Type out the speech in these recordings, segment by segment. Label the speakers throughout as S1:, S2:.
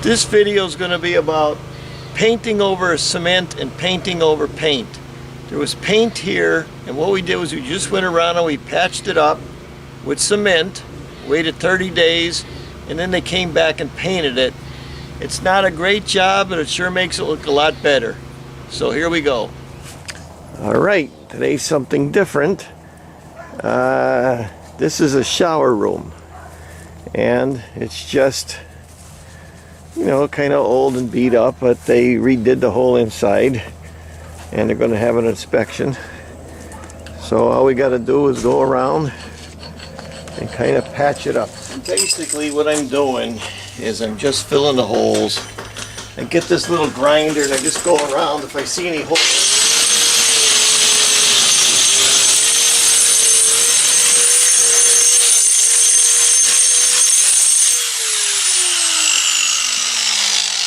S1: This video is going to be about painting over cement and painting over paint. There was paint here, and what we did was we just went around and we patched it up with cement, waited 30 days, and then they came back and painted it. It's not a great job, but it sure makes it look a lot better. So here we go. Alright, today's something different. This is a shower room, and it's just, you know, kind of old and beat up, but they redid the whole inside and they're going to have an inspection. So all we got to do is go around and kind of patch it up. Basically what I'm doing is I'm just filling the holes. I get this little grinder and I just go around. If I see any holes,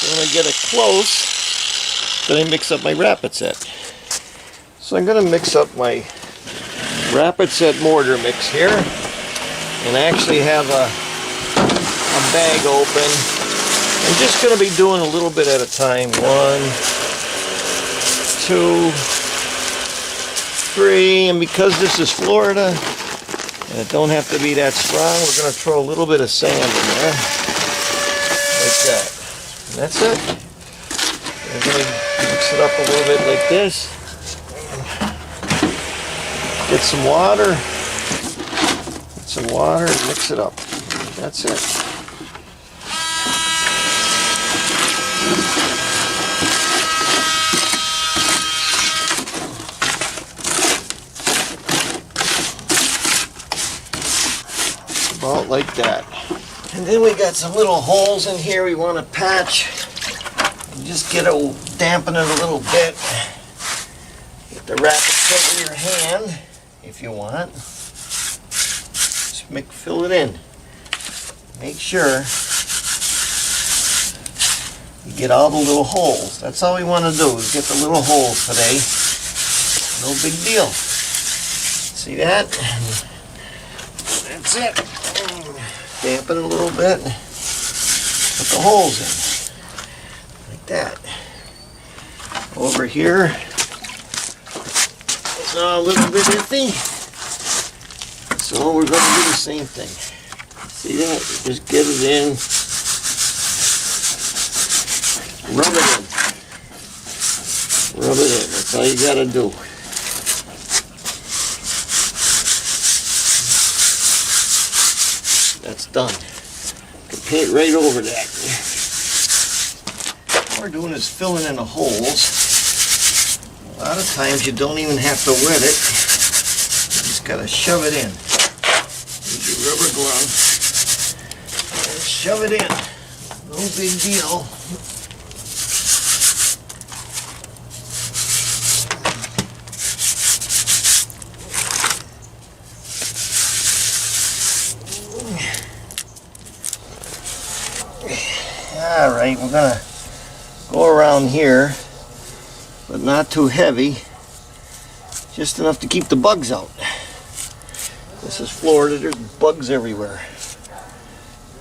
S1: when I get it close, then I mix up my rapid set. So I'm going to mix up my rapid set mortar mix here, and I actually have a bag open. I'm just going to be doing a little bit at a time. 1, 2, 3, and because this is Florida and it don't have to be that strong, we're going to throw a little bit of sand in there, like that. And that's it. I'm going to mix it up a little bit like this. Get some water. Get some water and mix it up. That's it. About like that. And then we got some little holes in here we want to patch. And just dampen it a little bit. Get the rapid set in your hand if you want. Just fill it in. Make sure you get all the little holes. That's all we want to do, is get the little holes today. No big deal. See that? That's it. Dampen it a little bit. Put the holes in. Like that. Over here, it's a little bit iffy. So we're going to do the same thing. See that? Just get it in. Rub it in. Rub it in. That's all you got to do. That's done. You can paint right over that. What we're doing is filling in the holes. A lot of times you don't even have to wet it. You just gotta shove it in. Use your rubber glove and shove it in. No big deal. Alright, we're going to go around here, but not too heavy, just enough to keep the bugs out. This is Florida, there's bugs everywhere.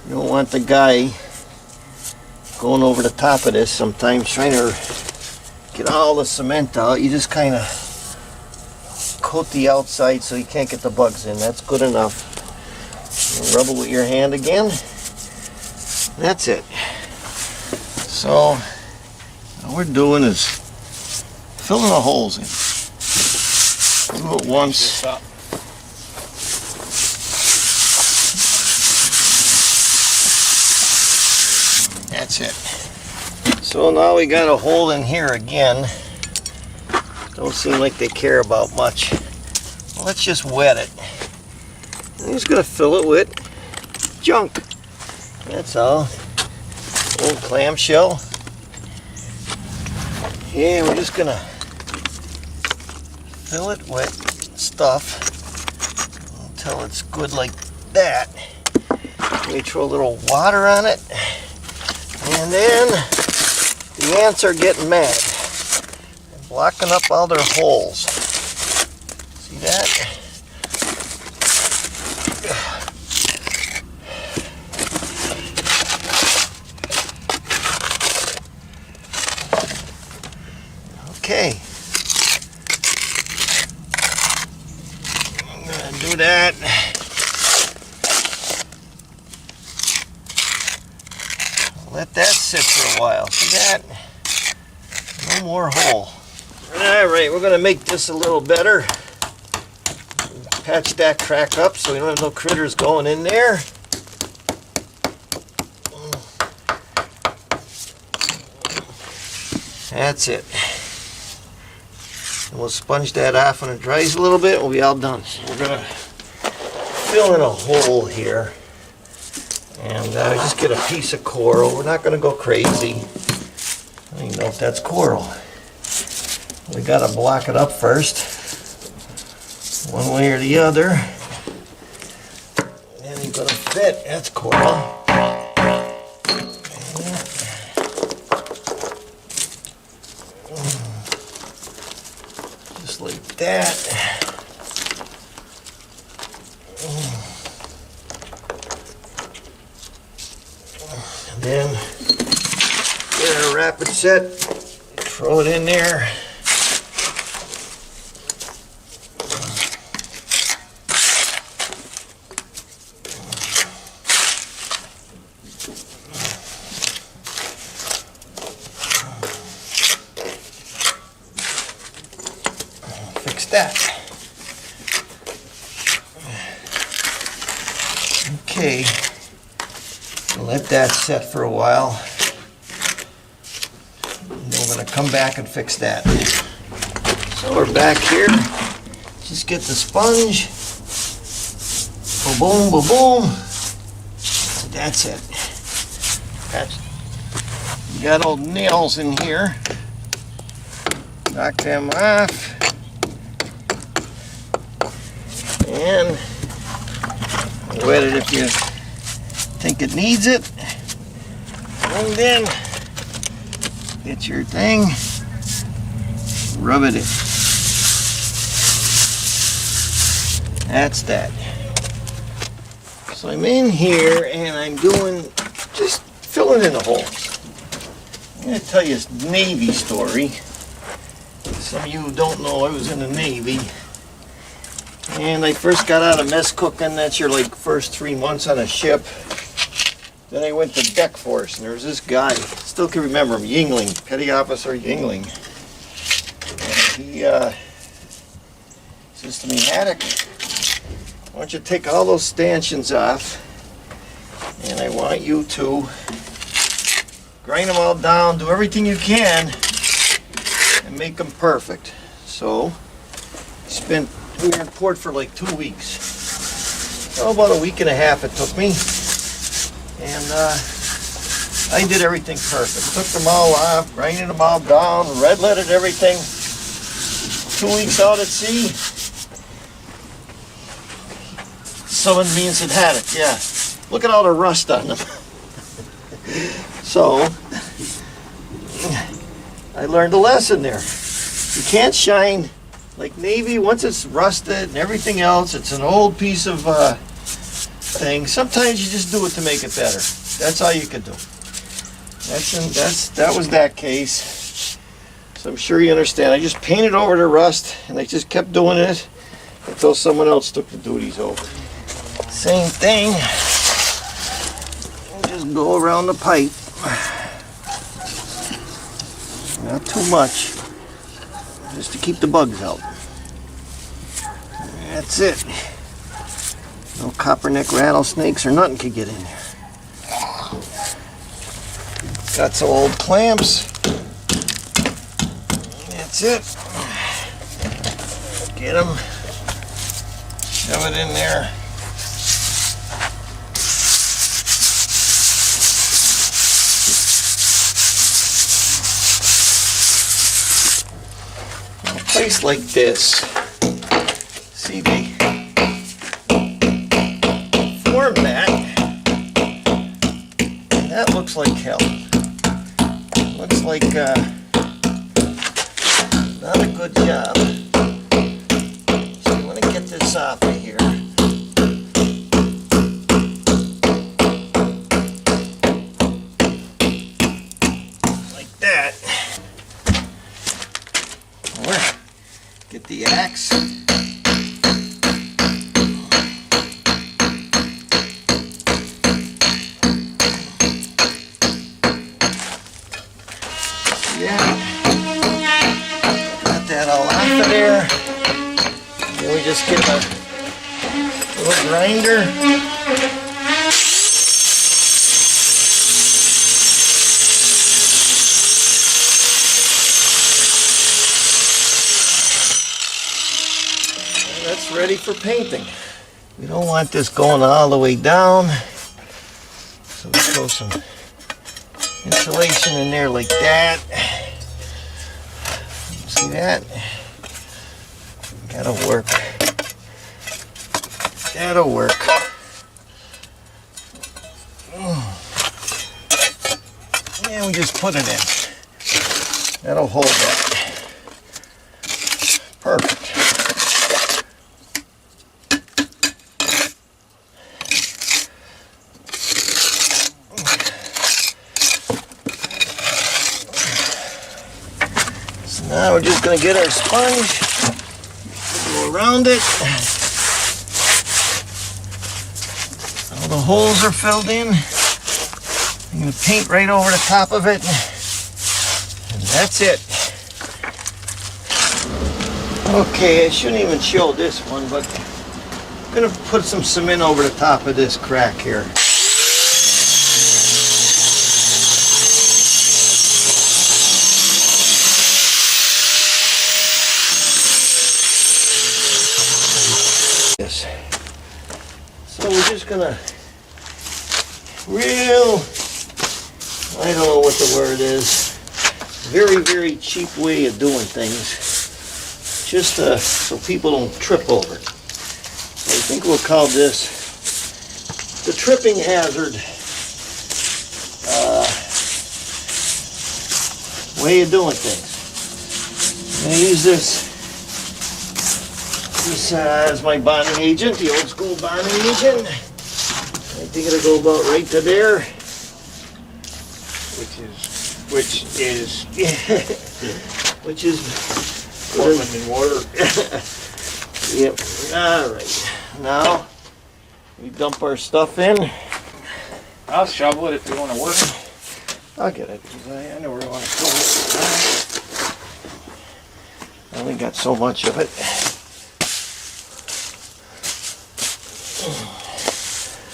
S1: You don't want the guy going over the top of this sometimes trying to get all the cement out. You just kind of coat the outside so you can't get the bugs in. That's good enough. You rub it with your hand again. That's it. So, all we're doing is filling the holes in. Do it once. That's it. So now we got a hole in here again. Don't seem like they care about much. Well, let's just wet it. I'm just going to fill it with junk. That's all. Old clamshell. Yeah, we're just gonna fill it with stuff until it's good like that. We throw a little water on it, and then the ants are getting mad. They're blocking up all their holes. See that? Let that sit for a while. See that? No more hole. Alright, we're going to make this a little better. Patch that crack up so we don't have no critters going in there. That's it. And we'll sponge that off when it dries a little bit. We'll be all done. So we're going to fill in a hole here. And just get a piece of coral. We're not going to go crazy. I don't even know if that's coral. We got to block it up first. One way or the other. And it's going to fit. That's coral. Just like that. And then get our rapid set, throw it in there. Fix that. Okay. Let that set for a while. And then we're going to come back and fix that. So we're back here. Just get the sponge. Boom, boom, boom. That's it. You got old nails in here. Knock them off. And wet it if you think it needs it. And then get your thing, rub it in. That's that. So I'm in here and I'm doing, just filling in the holes. I'm going to tell you a Navy story. Some of you who don't know, I was in the Navy. And I first got out of mess cooking. That's your like first 3 months on a ship. Then I went to deck force, and there was this guy, still can remember him, Yingling, Petty Officer Yingling. And he says to me, Haduck, why don't you take all those stanchions off, and I want you to grind them all down, do everything you can, and make them perfect. So, we were in port for like 2 weeks. Oh, about a week and a half it took me. And I did everything perfect. Took them all off, grinded them all down, red-leaded everything. 2 weeks out at sea. Someone means it had it, yeah. Look at all the rust on them. So, I learned a lesson there. You can't shine like Navy, once it's rusted and everything else, it's an old piece of thing. Sometimes you just do it to make it better. That's all you could do. That was that case. So I'm sure you understand. I just painted over the rust and I just kept doing it until someone else took the duties over. Same thing. Just go around the pipe. Not too much. Just to keep the bugs out. That's it. No copperneck rattlesnakes or nothing could get in there. Got some old clamps. That's it. Get them. Shove it in there. In a place like this, see, they form that. That looks like hell. Looks like not a good job. So you want to get this off of here. Like that. Or get the axe. there. Then we just get a little grinder. And that's ready for painting. We don't want this going all the way down. So we throw some insulation in there like that. See that? That'll work. That'll work. And we just put it in. That'll hold that. Perfect. Now we're just going to get our sponge, go around it. All the holes are filled in. I'm going to paint right over the top of it. And that's it. Okay, I shouldn't even show this one, but I'm going to put some cement over the top of this crack here. So we're just gonna I don't know what the word is, very, very cheap way of doing things, just so people don't trip over it. So I think we'll call this the tripping hazard way of doing things. I'm gonna use this as my bonding agent, the old school bonding agent. I think it'll go about right to there. Which is Portland and water. Yep. All right. Now we dump our stuff in.
S2: I'll shovel it if you want to work.
S1: I'll get it because I know where I want to throw it. I only got so much of it.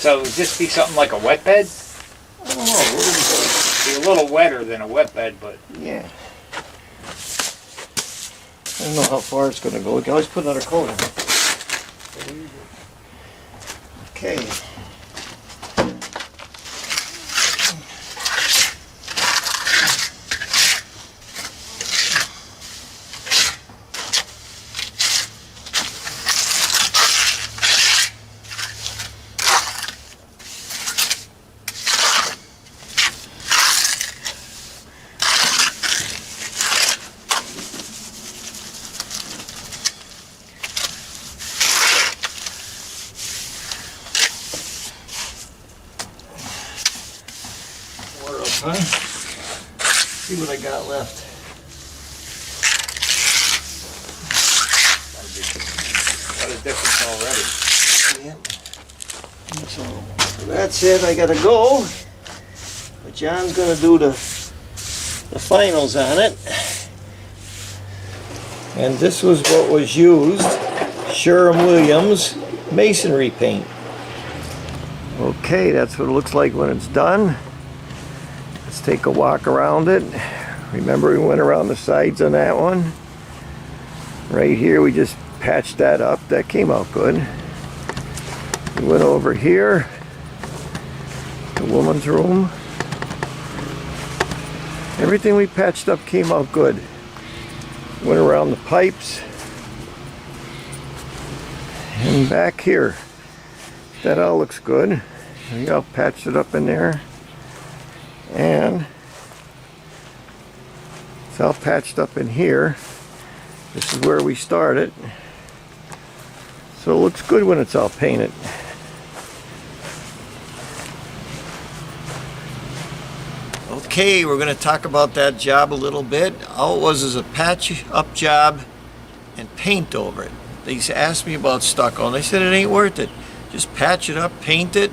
S2: So would this be something like a wet bed?
S1: I don't know.
S2: Be a little wetter than a wet bed, but
S1: yeah. I don't know how far it's going to go. We can always put another coat in. Okay. Huh? See what I got left.
S2: what a difference already.
S1: Yep. So that's it. I gotta go. But John's gonna do the finals on it. And this was what was used. Sherwin Williams masonry paint. Okay, that's what it looks like when it's done. Let's take a walk around it. Remember we went around the sides on that one? Right here we just patched that up. That came out good. We went over here, the woman's room. Everything we patched up came out good. Went around the pipes. And back here. That all looks good. We all patched it up in there. And it's all patched up in here. This is where we started. So it looks good when it's all painted. Okay, we're going to talk about that job a little bit. All it was is a patch up job and paint over it. They asked me about stucco and I said it ain't worth it. Just patch it up, paint it.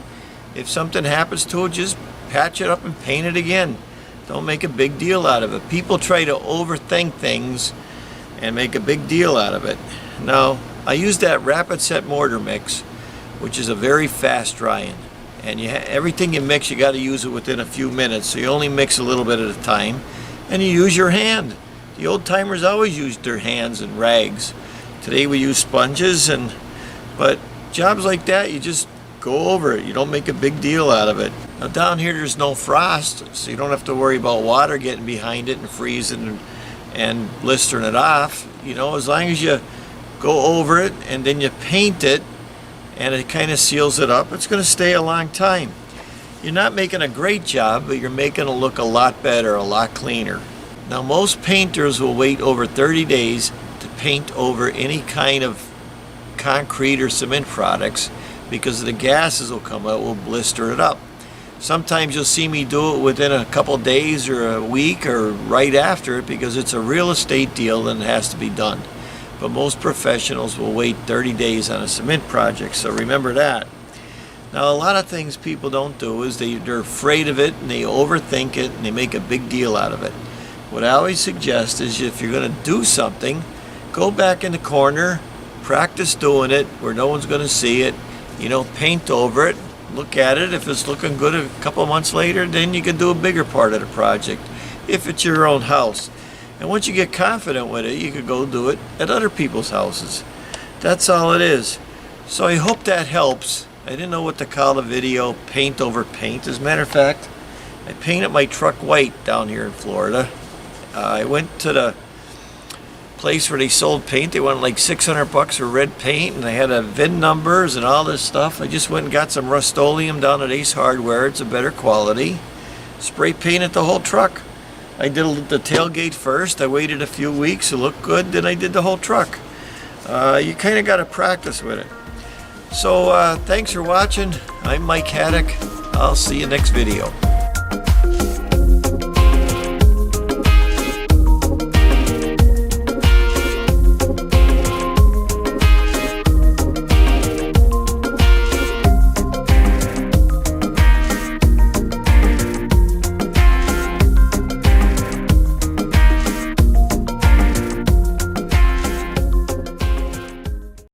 S1: If something happens to it, just patch it up and paint it again. Don't make a big deal out of it. People try to overthink things and make a big deal out of it. Now, I use that rapid set mortar mix, which is a very fast drying. And everything you mix, you got to use it within a few minutes. So you only mix a little bit at a time, and you use your hand. The old timers always used their hands and rags. Today we use sponges, but jobs like that, you just go over it. You don't make a big deal out of it. Now down here there's no frost, so you don't have to worry about water getting behind it and freezing and blistering it off. You know, as long as you go over it and then you paint it and it kind of seals it up, it's going to stay a long time. You're not making a great job, but you're making it look a lot better, a lot cleaner. Now most painters will wait over 30 days to paint over any kind of concrete or cement products because the gases will come out, will blister it up. Sometimes you'll see me do it within a couple days or a week or right after it because it's a real estate deal and it has to be done. But most professionals will wait 30 days on a cement project, so remember that. Now a lot of things people don't do is they're afraid of it and they overthink it and they make a big deal out of it. What I always suggest is if you're going to do something, go back in the corner, practice doing it where no one's going to see it, you know, paint over it, look at it. If it's looking good a couple of months later, then you can do a bigger part of the project if it's your own house. And once you get confident with it, you could go do it at other people's houses. That's all it is. So I hope that helps. I didn't know what to call the video, paint over paint. As a matter of fact, I painted my truck white down here in Florida. I went to the place where they sold paint. They wanted like $600 for red paint, and they had a VIN numbers and all this stuff. I just went and got some Rust-Oleum down at Ace Hardware. It's a better quality. Spray painted the whole truck. I did the tailgate first. I waited a few weeks. It looked good. Then I did the whole truck. You kind of got to practice with it. So thanks for watching. I'm Mike Haduck. I'll see you next video.